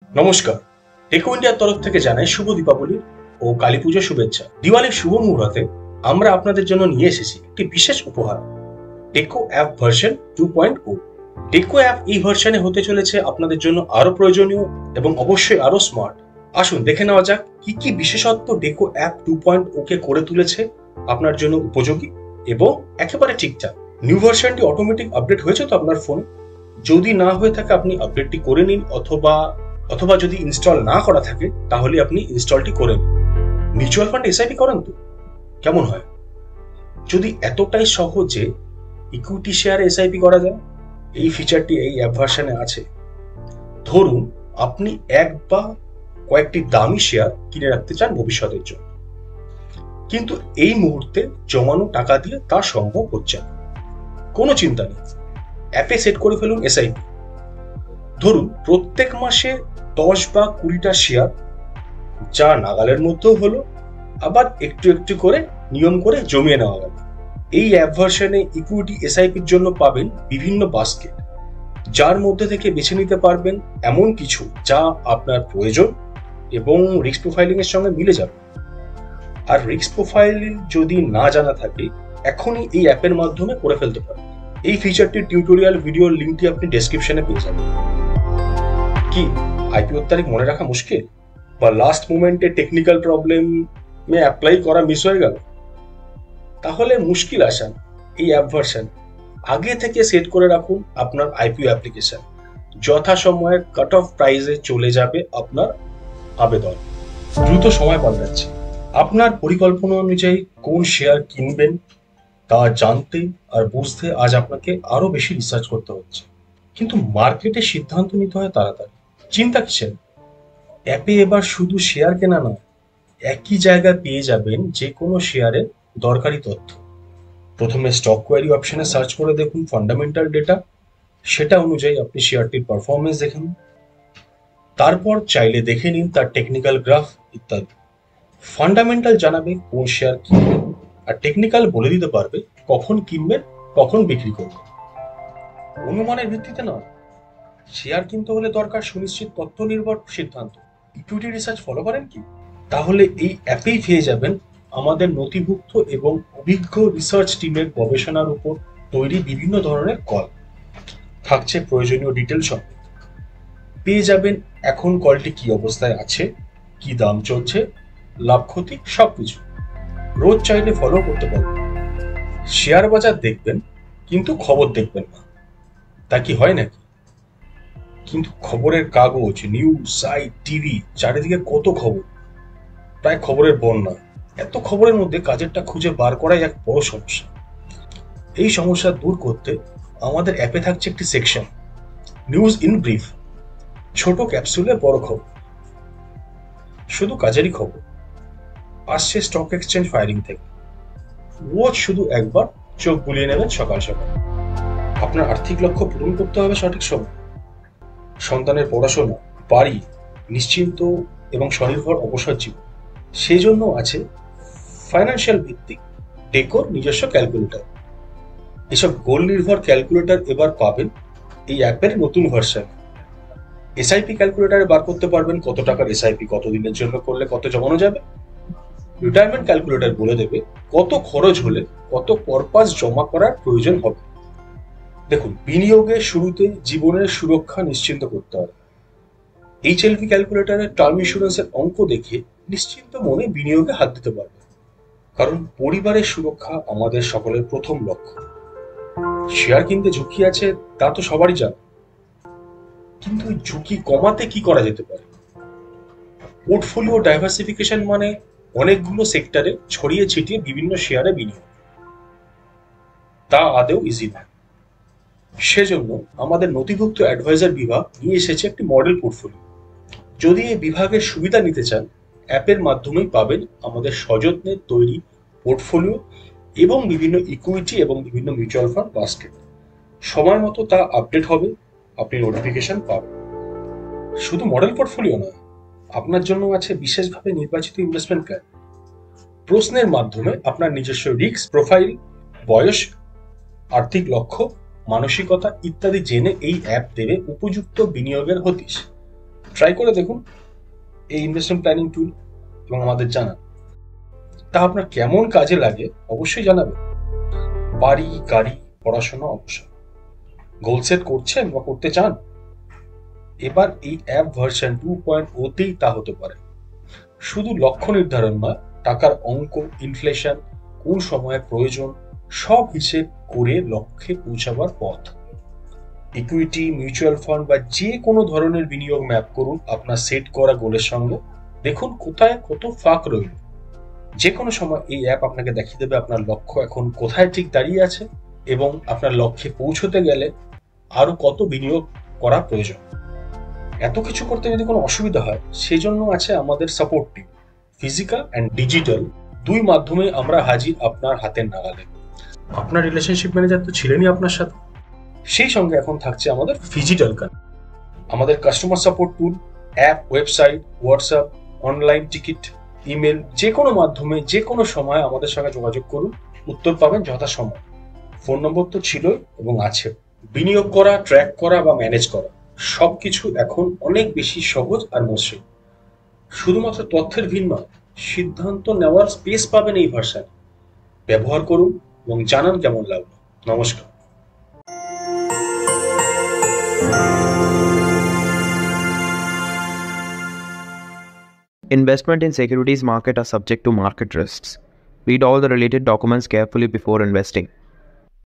নমস্কার, টেকো ইন্ডিয়ার তরফ থেকে জানাই শুভ দীপাবলি ও কালী পুজোর শুভেচ্ছা। দিওয়ালির শুভ মুহূর্তে আমরা আপনাদের জন্য নিয়ে এসেছি একটি বিশেষ উপহার, টেকো অ্যাপ ভার্সন 2.0। টেকো অ্যাপ এই ভার্সনে হতে চলেছে আপনাদের জন্য আরো প্রয়োজনীয় এবং অবশ্যই আরো স্মার্ট। আসুন দেখে নেওয়া যাক কি কি বিশেষত্ব টেকো অ্যাপ 2.0 কে করে তুলেছে আপনার জন্য উপযোগী এবং একেবারে ঠিকঠাক। নিউ ভার্সনটি অটোমেটিক আপডেট হয়েছে তো আপনার ফোনে? যদি না হয়ে থাকে আপনি আপডেটটি করে নিন, অথবা যদি ইনস্টল না করা থাকে তাহলে আপনি ইনস্টলটি করে নিন। মিউচুয়াল ফান্ড এসআইপি করেন তো? কেমন হয় যদি এতটাই সহজে ইকুইটি শেয়ার এসআইপি করা যায়? এই ফিচারটি এই অ্যাপ ভার্সনে আছে। ধরুন আপনি এক বা কয়েকটি দামি শেয়ার কিনে রাখতে চান ভবিষ্যতের জন্য, কিন্তু এই মুহূর্তে জমানো টাকা দিয়ে তা সম্ভব হচ্ছে না। কোনো চিন্তা নেই, অ্যাপে সেট করে ফেলুন এসআইপি। ধরুন প্রত্যেক মাসে 10 বা 20টা শেয়ার, যা নাগালের মধ্যেও হলো, আবার একটু একটু করে নিয়ম করে জমিয়ে নেওয়া গেল। এই অ্যাপ ভার্সনে ইকুইটি এসআইপির জন্য পাবেন বিভিন্ন বাস্কেট, যার মধ্যে থেকে বেছে নিতে পারবেন এমন কিছু যা আপনার প্রয়োজন এবং রিস্ক প্রোফাইলিং এর সঙ্গে মিলে যাবে। আর রিস্ক প্রোফাইলিং যদি না জানা থাকে, এখনই এই অ্যাপের মাধ্যমে করে ফেলতে পারেন। এই ফিচারটির টিউটোরিয়াল ভিডিওর লিঙ্কটি আপনি ডেসক্রিপশনে পেয়ে যাবেন। কি আইপিওর তারিখ মনে রাখা মুশকিল, বা লাস্ট মোমেন্টে টেকনিক্যাল প্রবলেম অ্যাপ্লাই করা মিস হয়ে গেল? তাহলে মুশকিল আসান এই অ্যাপ ভার্সন আগে থেকে সেট করে রাখুন আপনার আইপিও অ্যাপ্লিকেশন। যথাসময়ে কাট অফ প্রাইসে চলে যাবে আপনার আবেদন। দ্রুত সময় পাল্টাচ্ছে। আপনার পরিকল্পনা অনুযায়ী কোন শেয়ার কিনবেন তা জানতে আর বুঝতে আজ আপনাকে আরো বেশি রিসার্চ করতে হচ্ছে, কিন্তু মার্কেটে সিদ্ধান্ত নিতে হয় তাড়াতাড়ি। চিন্তা কিসের? অ্যাপে এবার শুধু শেয়ার কেনা নয়, একই জায়গায় পেয়ে যাবেন যে কোনো শেয়ারের দরকারি তথ্য। প্রথমে স্টক কোয়ারি অপশনে সার্চ করে দেখুন ফান্ডামেন্টাল ডেটা, সেটা অনুযায়ী আপনি শেয়ারটির পারফরমেন্স দেখে নিন। তারপর চাইলে দেখে নিন তার টেকনিক্যাল গ্রাফ ইত্যাদি। ফান্ডামেন্টাল জানাবে কোন শেয়ার কিনবেন, আর টেকনিক্যাল বলে দিতে পারবে কখন কিনবেন কখন বিক্রি করবেন। অনুমানের ভিত্তিতে নয়, শেয়ার কিনতে হলে দরকার সুনিশ্চিত তথ্য নির্ভর সিদ্ধান্ত। ইকুইটি রিসার্চ ফলো করেন কি? তাহলে এই অ্যাপেই পেয়ে যাবেন আমাদের নথিভুক্ত এবং অভিজ্ঞ রিসার্চ টিমের গবেষণার উপর তৈরি বিভিন্ন ধরনের কল। থাকছে প্রয়োজনীয় ডিটেল সব। পেয়ে যাবেন এখন কলটি কি অবস্থায় আছে, কি দাম চলছে, লাভ ক্ষতি সবকিছু। রোজ চাইলে ফলো করতে পারবেন। শেয়ার বাজার দেখবেন কিন্তু খবর দেখবেন না, তা কি হয় নাকি? কিন্তু খবরের কাগজ, নিউজ সাইট, টিভি, চারিদিকে কত খবর, প্রায় খবরের বন্যা। এত খবরের মধ্যে কাজেরটা খুঁজে বার করাই এক বড় সমস্যা। এই সমস্যা দূর করতে আমাদের অ্যাপে থাকছে একটি সেকশন, নিউজ ইন ব্রিফ। ছোট ক্যাপসুলে বড় খবর, শুধু কাজেরই খবর, আসছে স্টক এক্সচেঞ্জ ফাইলিং থেকে। রোজ শুধু একবার চোখ বুলিয়ে নেবেন সকাল সকাল। আপনার আর্থিক লক্ষ্য পূরণ করতে হবে সঠিক সময়। সন্তানের পড়াশোনা, বাড়ি, নিশ্চিন্ত এবং স্বনির্ভর অবসর জীবন, সেই জন্য আছে ফাইন্যান্সিয়াল ভিত্তিক টেকোর নিজস্ব ক্যালকুলেটর। এসব গোল নির্ভর ক্যালকুলেটর এবার পাবেন এই অ্যাপের নতুন ভার্সন। এসআইপি ক্যালকুলেটরে বার করতে পারবেন কত টাকার এসআইপি কত দিনের জন্য করলে কত জমানো যাবে। রিটায়ারমেন্ট ক্যালকুলেটর বলে দেবে কত খরচ হলে কত পারপাস জমা করার প্রয়োজন হবে। দেখুন, বিনিয়োগের শুরুতে জীবনের সুরক্ষা নিশ্চিন্ত করতে হবে। এইচএলপি ক্যালকুলেটরের টার্ম ইন্স্যুরেন্সের অঙ্ক দেখে নিশ্চিন্ত মনে বিনিয়োগে হাত দিতে পারবে, কারণ পরিবারের সুরক্ষা আমাদের সকলের প্রথম লক্ষ্য। শেয়ার কিনতে ঝুঁকি আছে তা তো সবারই জানে, কিন্তু ঝুঁকি কমাতে কি করা যেতে পারে? পোর্টফোলিও ডাইভার্সিফিকেশন মানে অনেকগুলো সেক্টরে ছড়িয়ে ছিটিয়ে বিভিন্ন শেয়ারে বিনিয়োগ। তা আদেও ইজি নয়। সেজন্য আমাদের নথিভুক্ত অ্যাডভাইজার বিভাগ নিয়ে এসেছে একটি মডেল পোর্টফোলিও। যদি এই বিভাগের সুবিধা নিতে চান, অ্যাপের মাধ্যমেই পাবেন আমাদের সযত্নে তৈরি পোর্টফোলিও এবং বিভিন্ন ইকুইটি এবং বিভিন্ন মিউচুয়াল ফান্ড বাস্কেট। সময় মতো তা আপডেট হবে, আপনি নোটিফিকেশন পাবেন। শুধু মডেল পোর্টফোলিও নয়, আপনার জন্য আছে বিশেষভাবে নির্বাচিত ইনভেস্টমেন্ট প্ল্যান। প্রশ্নের মাধ্যমে আপনার নিজস্ব রিস্ক প্রোফাইল, বয়স, আর্থিক লক্ষ্য, মানসিকতা ইত্যাদি জেনে এই অ্যাপ দেবে উপযুক্ত বিনিয়োগের হদিশ। ট্রাই করে দেখুন এই ইনভেস্টমেন্ট প্ল্যানিং টুল এবং আমাদের জানান তা আপনার কেমন কাজে লাগে অবশ্যই জানাবেন। বাড়ি, গাড়ি, পড়াশোনা, অবসর, গোল সেট করছেন বা করতে চান? এবার এই অ্যাপ ভার্সন 2.0তেই তা হতে পারে। শুধু লক্ষ্য নির্ধারণ নয়, টাকার অঙ্ক, ইনফ্লেশন, কোন সময়ে প্রয়োজন, সব হিসেব করে লক্ষ্যে পৌঁছাবার পথ। ইকুইটি, মিউচুয়াল ফান্ড বা যে কোনো ধরনের বিনিয়োগ ম্যাপ করুন আপনার সেট করা গোলের সঙ্গে। দেখুন কোথায় কত ফাঁক রইল। যে কোনো সময় এই অ্যাপ আপনাকে দেখিয়ে দেবে আপনার লক্ষ্য এখন কোথায় ঠিক দাঁড়িয়ে আছে এবং আপনার লক্ষ্যে পৌঁছতে গেলে আরো কত বিনিয়োগ করা প্রয়োজন। এত কিছু করতে যদি কোনো অসুবিধা হয়, সেজন্য আছে আমাদের support team. Physical and digital দুই মাধ্যমে আমরা হাজির আপনার হাতের নাগালে। আপনার রিলেশনশিপ ম্যানেজার তো ছিলেনই আপনার সাথে, সেই সঙ্গে এখন থাকছে আমাদের ফিজিটাল কার্ড, আমাদের customer support tool, app, website, WhatsApp, online ticket, email, যে কোনো মাধ্যমে যে কোনো সময় আমাদের সঙ্গে যোগাযোগ করুন, উত্তর পাবেন যথাসময়। ফোন নম্বর তো ছিলই এবং আছে। বিনিয়োগ করা, ট্র্যাক করা বা ম্যানেজ করা সবকিছু এখন অনেক বেশি সহজ আর মসৃণ। শুধুমাত্র তথ্যের ভিন্ন নয়, সিদ্ধান্ত নেওয়ার স্পেস পাবেন এই ভার্সানে। ব্যবহার করুন এবং জানান কেমন লাগলো। নমস্কার। Investment in securities market are subject to market risks. Read all the related documents carefully before investing.